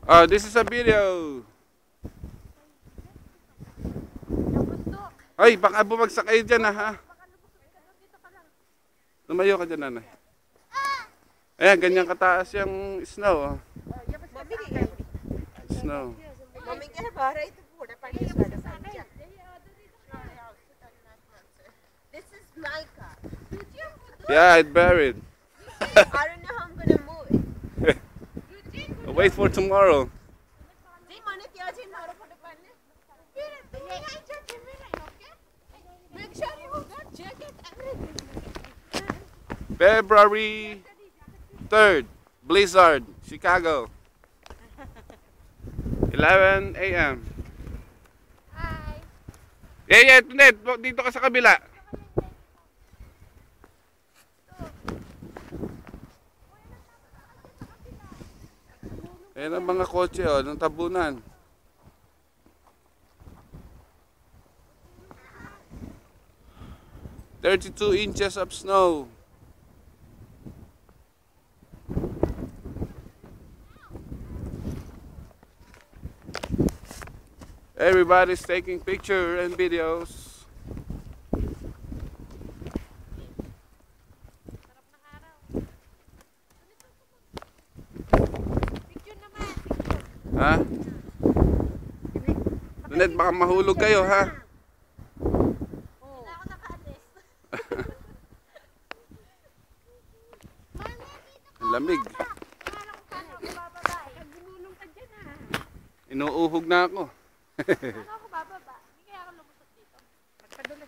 Oh, this is a video. Ay, baka bumagsak kayo dyan ha. Lumayo ka dyan, nanay. Ayan, ganyan kataas yung snow. Oh. Snow. This is my car. Yeah, it buried. I don't know how I'm gonna move it. Wait for tomorrow. Make sure you got jacket, everything. February 3rd, blizzard, Chicago. 11 a.m. Hi. Yeah, Ned, dito ka sa kabila. Ayan ang mga kotse, oh, ng tabunan. "32 inches of snow." Everybody's taking pictures and videos. Ha? Ned, baka mahulog kayo, ha? Wala ako nakaalis. Ang lamig. Inuuhog na ako.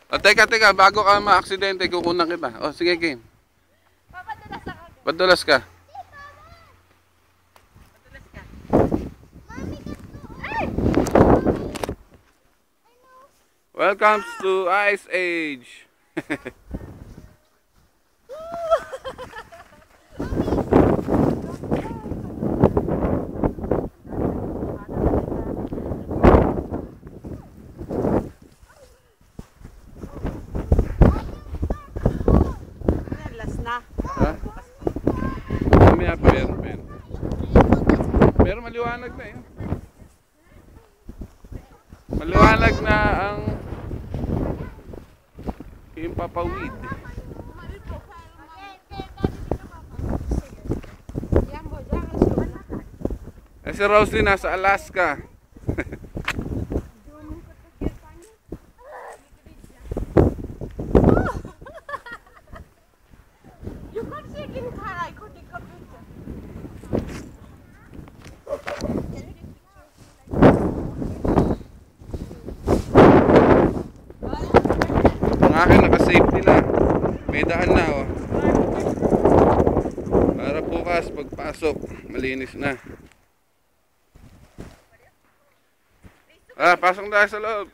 O, teka, bago ka ma-aksidente, kukunan kita. O, sige, game. Padulas ka. Welcome to Ice Age. Ha? Mamaya pa yan. Pero maliwanag na yun. Maliwanag na ang yung papawid. Eh, si Roslyn nasa Alaska. You can't sit in car. I could take a picture. Ang akin naka-safety na. May daan na, oh. Para bukas pagpasok, malinis na. Pasok na sa loob.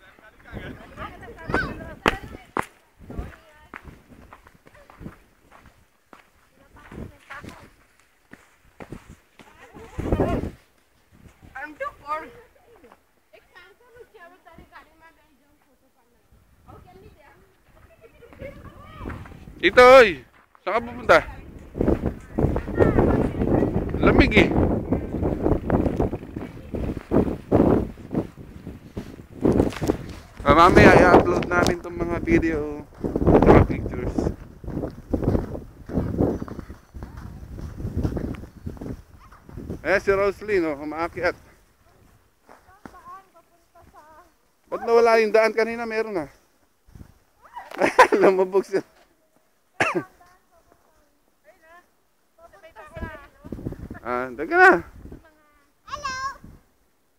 Ito, oy. Saan ka pupunta? Lamig eh. Mamaya i-upload namin itong mga video at mga pictures. Ayan si Roslyn, oh, kumaakyat. Ba't nawala yung daan kanina? Meron na. Lumubog siya. Daga na. Hello.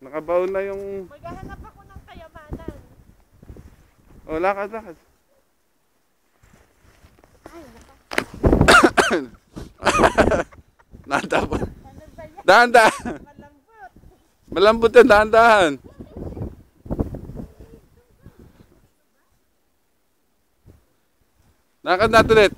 Nakabaon na yung... Maghahanap ako ng kayamanan. Oh, lakad. Nanda po. Dahan-dahan. Malambot yan, dahan-dahan. Lakad natin ulit.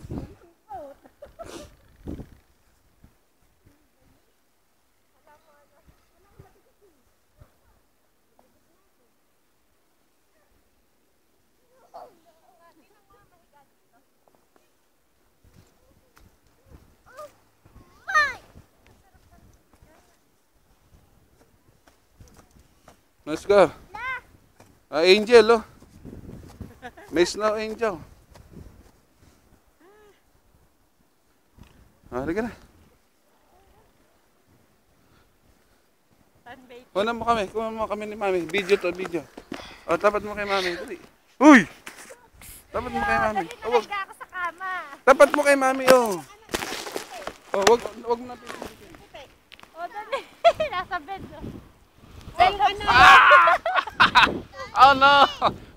Let's go. Angel, oh. May snow angel. Halika na. Kuha mo kami. Kuha mo kami ni Mami. Video to, video. O, tapat mo kay Mami. Dali. Uy! Tapat mo kay Mami. Dali talaga ako sa kama. Tapat mo kay Mami, oh. Oh, wag mo na pipilitin. O, dali. Nasa bed, no? Ay, ano? Oh, no!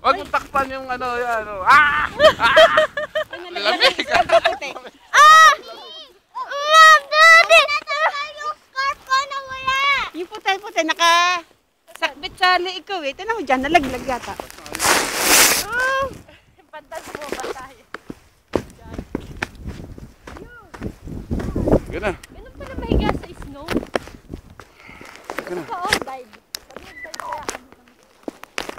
Wag mo takpan yung ano, yan. Oh. Ah! Lamig! Yung puti-puti, nakasakbit sa liig ko eh. Tinan mo dyan, nalaglag yata. Oh. Banda sa baba tayo. Sige na. Ganun pala mahiga sa snow. Sige na. Oo, dive.